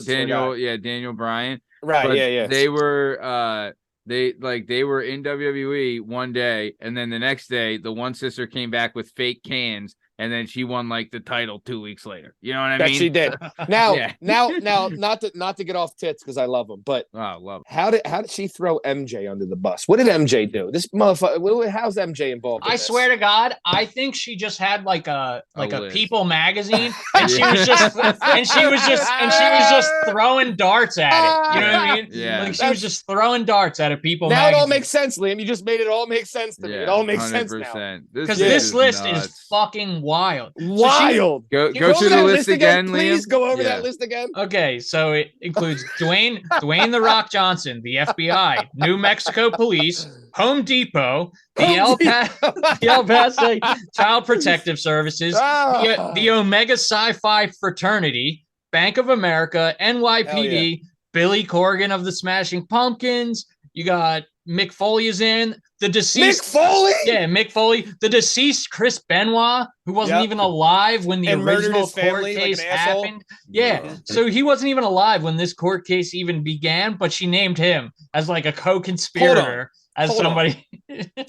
Bryan. Right, but yeah. They were they were in WWE one day, and then the next day the one sister came back with fake cans and then she won like the title 2 weeks later. You know what I That mean? she did. Now, Yeah. now, not to get off tits because I love them, but Oh, love it. how did she throw MJ under the bus? What did MJ do? This motherfucker. How's MJ involved? I swear to God, I think she just had like a list. People magazine, and she was just throwing darts at it. You know what I mean? Yeah. Like she was just throwing darts at a People Now magazine. it all makes sense, Liam. You just made it all make sense to me. It all makes sense now. Because this list is fucking wild. Wild. Go Can you through go the over that list again, Liam. Please go over Yeah. that list again. Okay, so it includes Dwayne The Rock Johnson, the FBI, New Mexico Police, Home Depot, the El Paso Child Protective Services, the Omega Sci-Fi Fraternity, Bank of America, NYPD, Billy Corgan of the Smashing Pumpkins. You got Mick Foley is in. The deceased Mick Foley? Yeah, Mick Foley. The deceased Chris Benoit, who wasn't even alive when the And murdered original his family court like case an asshole? happened. Yeah. So he wasn't even alive when this court case even began, but she named him as like a co-conspirator.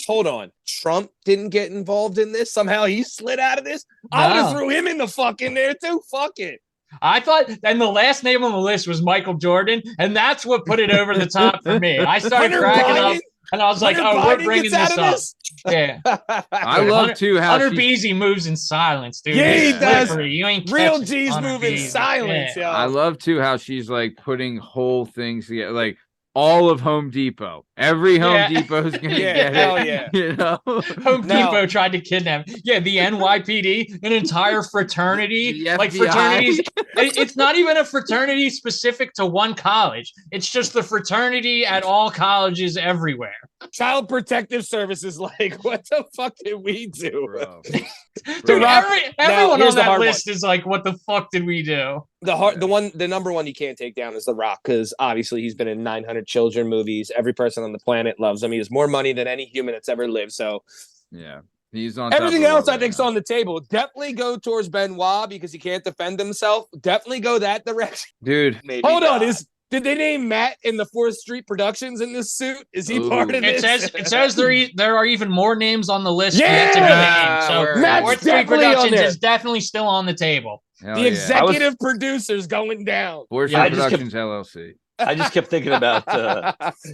Hold on. Trump didn't get involved in this? Somehow he slid out of this? I would have threw him in the fuck in there too. Fuck it. I thought, and the last name on the list was Michael Jordan, and that's what put it over the top for me. I started cracking up, and I was like, "Oh, we're bringing this up." Yeah, I love too how Hunter Beasley moves in silence, dude. Yeah, he does. Slippery. You ain't Real catching G's Hunter move in Beasley. silence, Yeah. yo. I love too how she's like putting whole things together, like all of Home Depot. Every Home Depot is gonna get hell it. yeah. You know, Home Depot tried to kidnap. Yeah, the NYPD, an entire fraternity, The like FBI. fraternities. It's not even a fraternity specific to one college. It's just the fraternity at all colleges everywhere. Child Protective Services, like, what the fuck did we do? bro. Dude, Rock- everyone here's on the that hard list is like, what the fuck did we do? The number one you can't take down is The Rock, because obviously he's been in 900 children movies. Every person on the planet loves him. He has more money than any human that's ever lived. So Yeah, he's on. everything top of else it I right think's now. on the table. Definitely go towards Benoit because he can't defend himself. Definitely go that direction. Dude. Maybe Hold on, not. did they name Matt in the 4th Street Productions in this suit? Is he Ooh. part of It this? says there are even more names on the list Yeah! yet to be named. So Word. Matt's 4th Street definitely on Productions there. is definitely still on the table. Hell The yeah. executive producer's going down. Force Yeah, I just Productions LLC. I just kept thinking about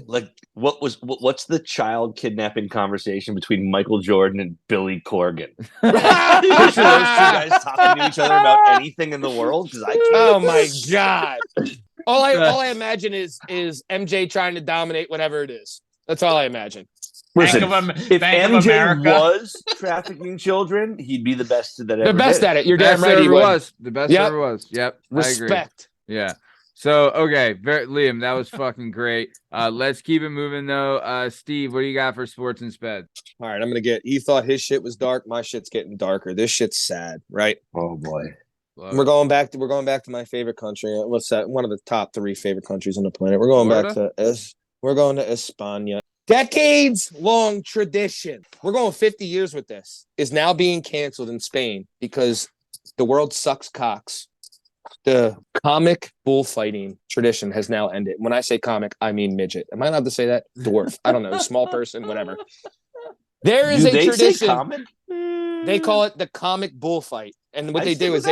like what's the child kidnapping conversation between Michael Jordan and Billy Corgan? Picture those two guys talking to each other about anything in the world because I can't. Oh my god! All I imagine is MJ trying to dominate whatever it is. That's all I imagine. Listen, if Bank of MJ America. was trafficking children, he'd be the best that ever The best did. at it. You're Best damn right. there He ever would. was. The best Yep. there ever was. Yep. I agree. Respect. Yeah. So okay, Liam, that was fucking great. Let's keep it moving though. Steve, what do you got for sports and sped? All right, I'm gonna get. You thought his shit was dark. My shit's getting darker. This shit's sad, right? Oh boy. We're going back to my favorite country. What's that? One of the top 3 favorite countries on the planet. We're going back to España. Decades long tradition. We're going 50 years with this. Is now being canceled in Spain because the world sucks cocks. The comic bullfighting tradition has now ended. When I say comic, I mean midget. Am I allowed to say that? Dwarf. I don't know. Small person, whatever. There is a tradition. They call it the comic bullfight. And what they do is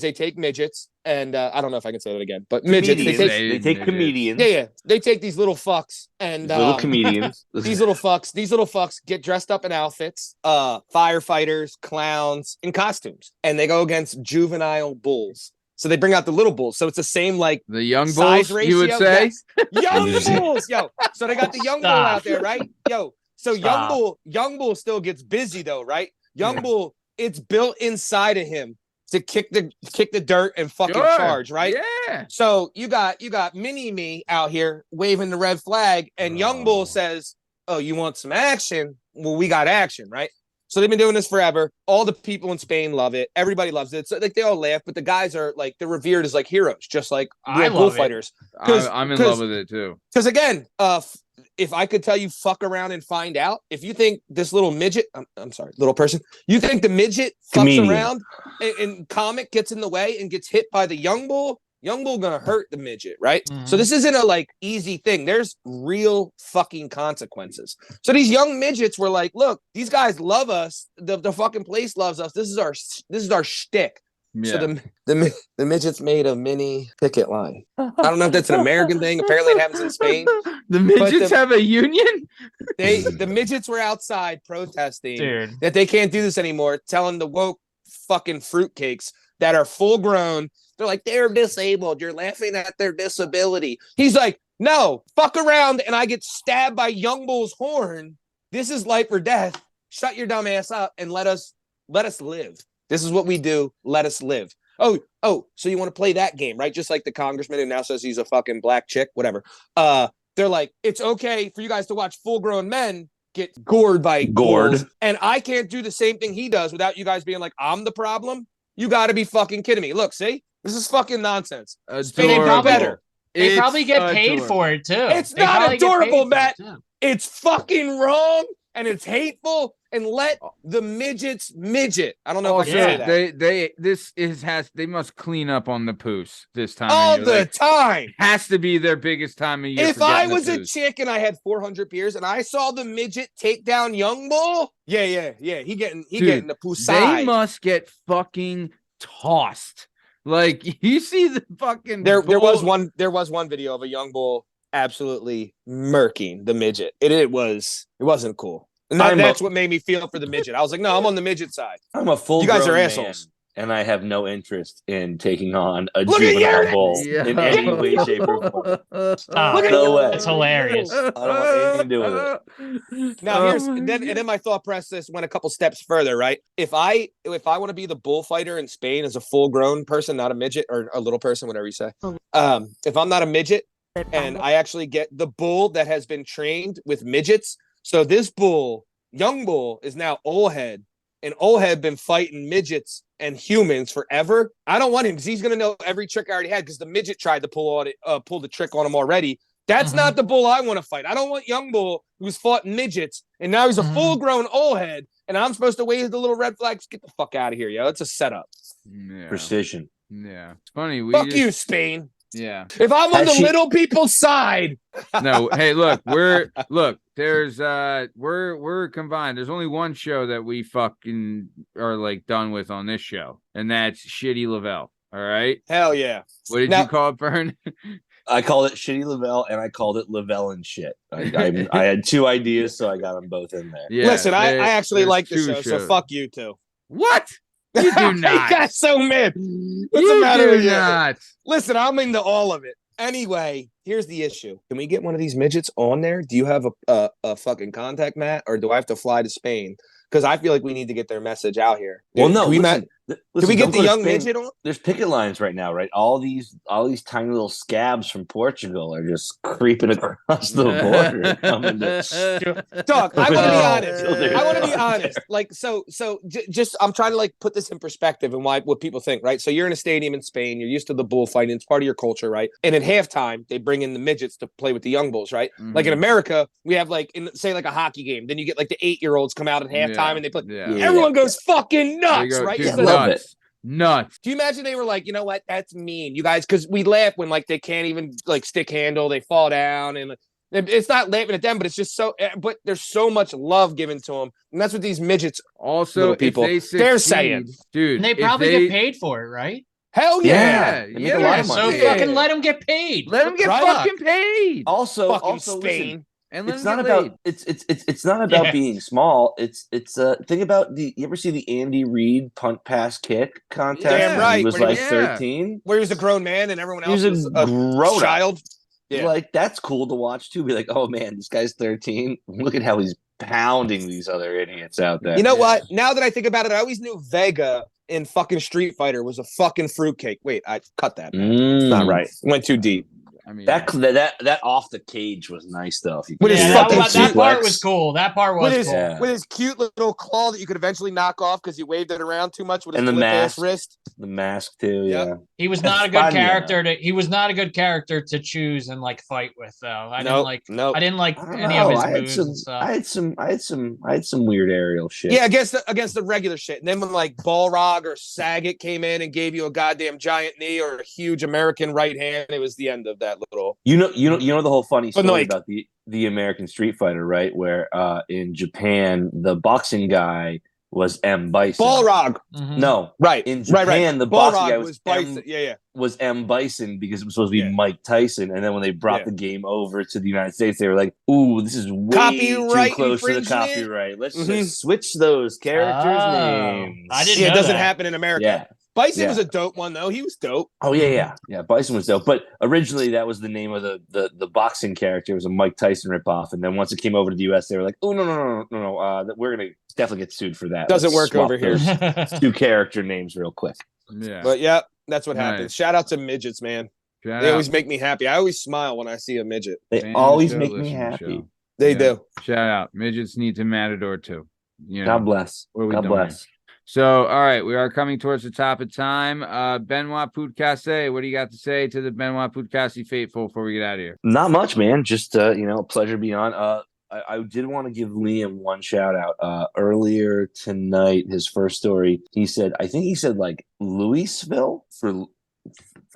they take midgets and I don't know if I can say that again, but midgets. They take comedians. Yeah. They take these little fucks and Little comedians. these little fucks get dressed up in outfits, firefighters, clowns, in costumes, and they go against juvenile bulls. So they bring out the little bulls. So it's the same like The young size bulls, ratio. you would say? Yes. Young bulls, yo. So they got the young bull out there, right? Yo. So young bull still gets busy though, right? Young bull, it's built inside of him to kick the dirt and fucking charge, right? Yeah. So you got mini me out here waving the red flag, and young bull says, "Oh, you want some action? Well, we got action, right?" So they've been doing this forever. All the people in Spain love it. Everybody loves it. So like they all laugh, but the guys are like they're revered as like heroes, just like real bullfighters. I'm in love with it too. Because again, if I could tell you, fuck around and find out. If you think this little midget, I'm sorry, little person, you think the midget fucks around and comic gets in the way and gets hit by the young bull, Young Bull gonna hurt the midget, right? Mhm. So this isn't a like easy thing. There's real fucking consequences. So these young midgets were like, look, these guys love us. The fucking place loves us. This is our shtick. Yeah. So the midgets made a mini picket line. I don't know if that's an American thing. Apparently it happens in Spain. The midgets have a union? The midgets were outside protesting Dude. that they can't do this anymore, telling the woke fucking fruitcakes that are full grown. They're like, they're disabled. You're laughing at their disability. He's like, no, fuck around and I get stabbed by Young Bull's horn. This is life or death. Shut your dumb ass up and let us live. This is what we do. Let us live. Oh, so you want to play that game, right? Just like the congressman who now says he's a fucking black chick, whatever. They're like, it's okay for you guys to watch full-grown men get gored by bulls, and I can't do the same thing he does without you guys being like, I'm the problem. You got to be fucking kidding me. Look, see, this is fucking nonsense. They probably get paid for it too. It's not adorable, Matt. It's fucking wrong and it's hateful. And let the midgets midget. I don't know if I can say that. They must clean up on the poos this time all of year. the time. Has to be their biggest time of year. If I was a chick and I had 400 beers and I saw the midget take down Young Bull, yeah. He getting the poo side. They must get fucking tossed. Like you see the fucking there was one video of a Young Bull absolutely murking the midget. It wasn't cool. And that's what made me feel for the midget. I was like, no, I'm on the midget side. I'm a full. You guys are assholes, and I have no interest in taking on a juvenile bull in any way, shape, or form. No way. It's hilarious. I don't want anything to do with it. Now then my thought process went a couple steps further. Right? If I want to be the bullfighter in Spain as a full grown person, not a midget or a little person, whatever you say. If I'm not a midget and I actually get the bull that has been trained with midgets. So this bull, Young Bull, is now old head, and old head been fighting midgets and humans forever. I don't want him because he's gonna know every trick I already had because the midget tried to pull the trick on him already. That's not the bull I want to fight. I don't want Young Bull who's fought midgets and now he's a full grown old head, and I'm supposed to wave the little red flags. Get the fuck out of here, yo! It's a sethead. Yeah. Precision. Yeah, it's funny. Fuck you, Spain. Yeah. If I'm on the little people's side. No, hey, look, we're combined. There's only one show that we fucking are like done with on this show, and that's Shitty Lavelle. All right. Hell yeah. What did you call it, Bern? I called it Shitty Lavelle, and I called it Lavelle and shit. I had two ideas, so I got them both in there. Yeah, listen, I actually like the show, so fuck you too. What? You do not. You got so mad. What's the matter with you? Listen, I'm into all of it. Anyway, here's the issue. Can we get one of these midgets on there? Do you have a fucking contact, Matt, or do I have to fly to Spain? Because I feel like we need to get their message out here. Well, no, can we get the young midget on? There's picket lines right now, right? All these tiny little scabs from Portugal are just creeping across the border. Dog, I want to be honest. Like, so just I'm trying to like put this in perspective and what people think, right? So you're in a stadium in Spain, you're used to the bullfighting, it's part of your culture, right? And at halftime, they bring in the midgets to play with the young bulls, right? Mm-hmm. Like in America, we have like say like a hockey game, then you get like the 8-year-olds come out at halftime and they play. Yeah. Everyone goes fucking nuts, right? Nuts. Do you imagine they were like, you know what? That's mean, you guys, because we laugh when like they can't even like stick handle, they fall down, and it's not laughing at them, but it's just so. But there's so much love given to them, and that's what these midgets also people they're saying, dude. And they probably get paid for it, right? Hell yeah! So fucking let them get paid. Let them get fucking paid. Also, Spain. And it's not about it's not about being small. It's think about you ever see the Andy Reid punt pass kick contest? Damn right. He was 13, where he was a grown man and everyone else was a grown child. Yeah. Like that's cool to watch too. Be like, oh man, this guy's 13. Look at how he's pounding these other idiots out there. You know what? Now that I think about it, I always knew Vega in fucking Street Fighter was a fucking fruitcake. Wait, I cut that. It's not right. Went too deep. I mean, that off the cage was nice though. If you With his that fucking part was cool. That part was cool. With his cute little claw that you could eventually knock off because he waved it around too much with his and the flip-ass mask, wrist. the mask too. Yep. Yeah, He was not a good character. He was not a good character to choose and like fight with though. I didn't like any of his moves and stuff. I had some weird aerial shit. Yeah, against the regular shit. And then when like Balrog or Saget came in and gave you a goddamn giant knee or a huge American right hand, it was the end of that little. You know the whole funny story about the American Street Fighter, right? Where in Japan the boxing guy was M. Bison. Balrog. Mm-hmm. No, right. In Japan, the boxing guy was Bison. Was M. Bison because it was supposed to be Mike Tyson. And then when they brought the game over to the United States, they were like, "Ooh, this is way copyright too close to the copyright. Let's just switch those characters' names." I didn't know it doesn't that. happen in America. Yeah. Bison was a dope one though. He was dope. Oh yeah. Bison was dope, but originally that was the name of the boxing character. It was a Mike Tyson ripoff, and then once it came over to the U.S., they were like, "Oh no, we're gonna definitely get sued for that. Doesn't work over here." Two character names real quick. Yeah, but that's what happens. Shout out to midgets, man. They always make me happy. I always smile when I see a midget. They always make me happy. They do. Shout out, midgets need to Matador too. God bless. God bless. So, all right, we are coming towards the top of time. Benoit Podcasy, what do you got to say to the Benoit Podcasy faithful before we get out of here? Not much, man. Just a pleasure to be on. I did want to give Liam one shout out. Earlier tonight, his first story, I think he said like Louisville for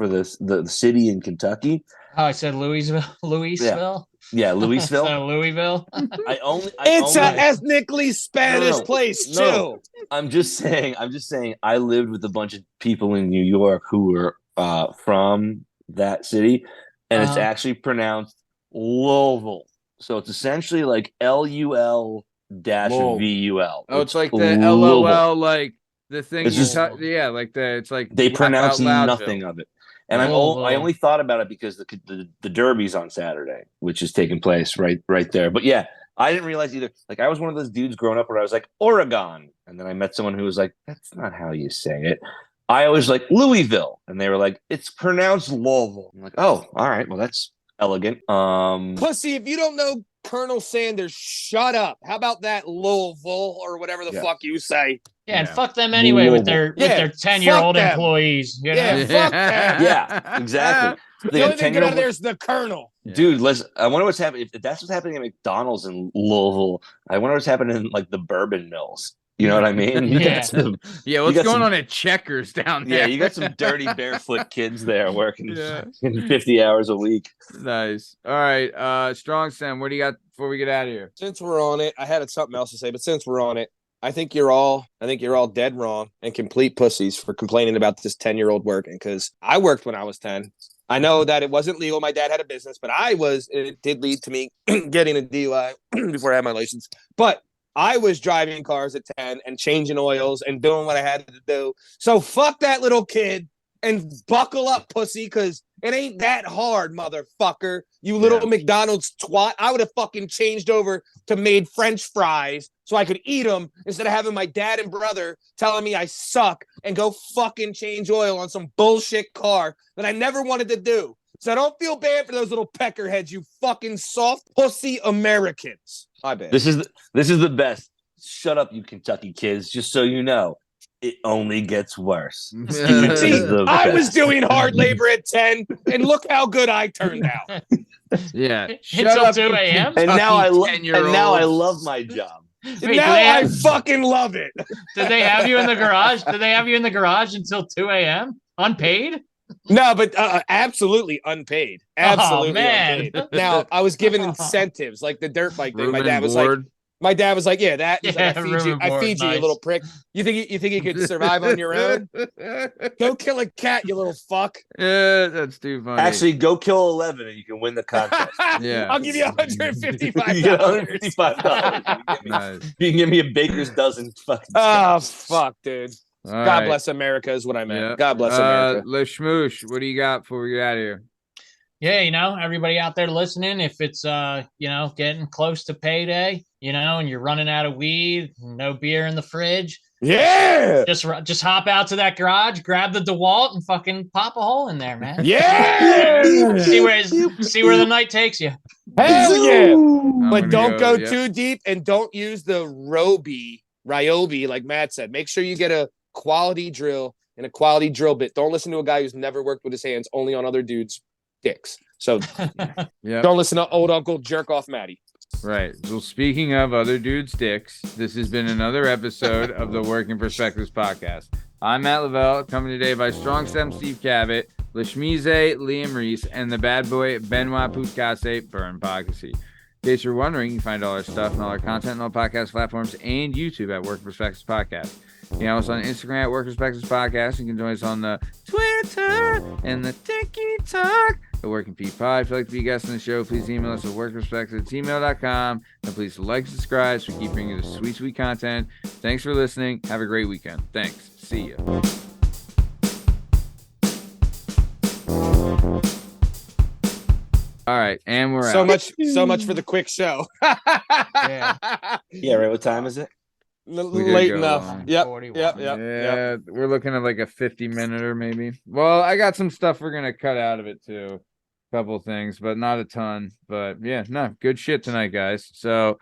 the city in Kentucky. Oh, I said Louisville. Yeah, Louisville. So Louisville. It's an ethnically Spanish place too. No. I'm just saying. I lived with a bunch of people in New York who were from that city, and it's actually pronounced Louisville. So it's essentially like LUL-VUL. Oh, it's like the LOL, like the thing. It's just, it's like they pronounce nothing of it. And I only thought about it because the Derby's on Saturday, which is taking place right there. But yeah, I didn't realize either. Like I was one of those dudes growing up where I was like Oregon, and then I met someone who was like, "That's not how you say it." I always like Louisville, and they were like, "It's pronounced Louisville." I'm like, "Oh, all right, well that's elegant." Pussy, if you don't know Colonel Sanders, shut up. How about that Louisville or whatever the fuck you say? Yeah, and fuck them anyway with their 10-year-old employees. You know? Yeah, fuck them. Yeah, exactly. The only thing good out of there is the Colonel. Dude, listen, I wonder what's happening. If that's what's happening at McDonald's in Louisville, I wonder what's happening in like the bourbon mills. You know what I mean? What's going on at Checkers down there? Yeah, you got some dirty barefoot kids there working 50 hours a week. Nice. All right, Strong Sam, what do you got before we get out of here? Since we're on it, I had something else to say, but since we're on it, I think you're all dead wrong and complete pussies for complaining about this 10-year-old working, because I worked when I was 10. I know that it wasn't legal. My dad had a business, but it did lead to me getting a DUI before I had my license. But I was driving cars at 10 and changing oils and doing what I had to do. So fuck that little kid and buckle up, pussy, because it ain't that hard, motherfucker. You little McDonald's twat. I would have fucking changed over to made French fries so I could eat them instead of having my dad and brother telling me I suck and go fucking change oil on some bullshit car that I never wanted to do. So I don't feel bad for those little peckerheads, you fucking soft pussy Americans. My bad. This is the best. Shut up, you Kentucky kids. Just so you know, it only gets worse. See, I was doing hard labor at 10, and look how good I turned out. Yeah, Shut up, 2 a.m. And now I love my job. Wait, I fucking love it. Did they have you in the garage? Did they have you in the garage until 2 a.m. unpaid? No, but absolutely unpaid. Absolutely unpaid. Now, I was given incentives like the dirt bike thing. My dad was like, yeah, that. He's like, I feed you, you little prick. You think you could survive on your own? Go kill a cat, you little fuck. Yeah, that's too funny. Actually, go kill 11 and you can win the contest. Yeah, I'll give you $155. You get $155. Nice. You can give me a baker's dozen. Fucking fuck, dude. All God right. bless America is what I meant. Yeah. God bless America. Lasmeeshma, what do you got before we get out of here? Yeah, everybody out there listening, if it's getting close to payday, and you're running out of weed, no beer in the fridge, Yeah. Just hop out to that garage, grab the DeWalt, and fucking pop a hole in there, man. Yeah. see where the night takes you. Hell yeah. I'm But gonna don't go yep. too deep, and don't use the Ryobi, like Matt said. Make sure you get a quality drill and a quality drill bit. Don't listen to a guy who's never worked with his hands, only on other dudes' dicks. So Yep. don't listen to old Uncle Jerk Off Matty. Right. Well, speaking of other dudes' dicks, this has been another episode of the Working Perspectives podcast. I'm Matt Lavelle, coming today by Strong Stem Steve Cabot, Lasmeeshma, Liam Reese, and the bad boy Benoit Podcasy, Bern Podcasy. In case you're wondering, you can find all our stuff and all our content on all podcast platforms and YouTube at Working Perspectives Podcast. You can follow us on Instagram at Working Perspectives Podcast. You can join us on the Twitter and the TikTok. The Working P Pod. If you'd like to be a guest on the show, please email us at workperspectives@gmail.com. And please like, subscribe, so we keep bringing you the sweet, sweet content. Thanks for listening. Have a great weekend. Thanks. See ya. All right, and we're So out. much for the quick show. Yeah. Yeah, right. What time is it? did Late go enough. long. Yep. 41. Yep. Yeah, we're looking at like a 50-minute or maybe. Well, I got some stuff we're gonna cut out of it too. Couple things, but not a ton. But yeah, no, good shit tonight, guys. So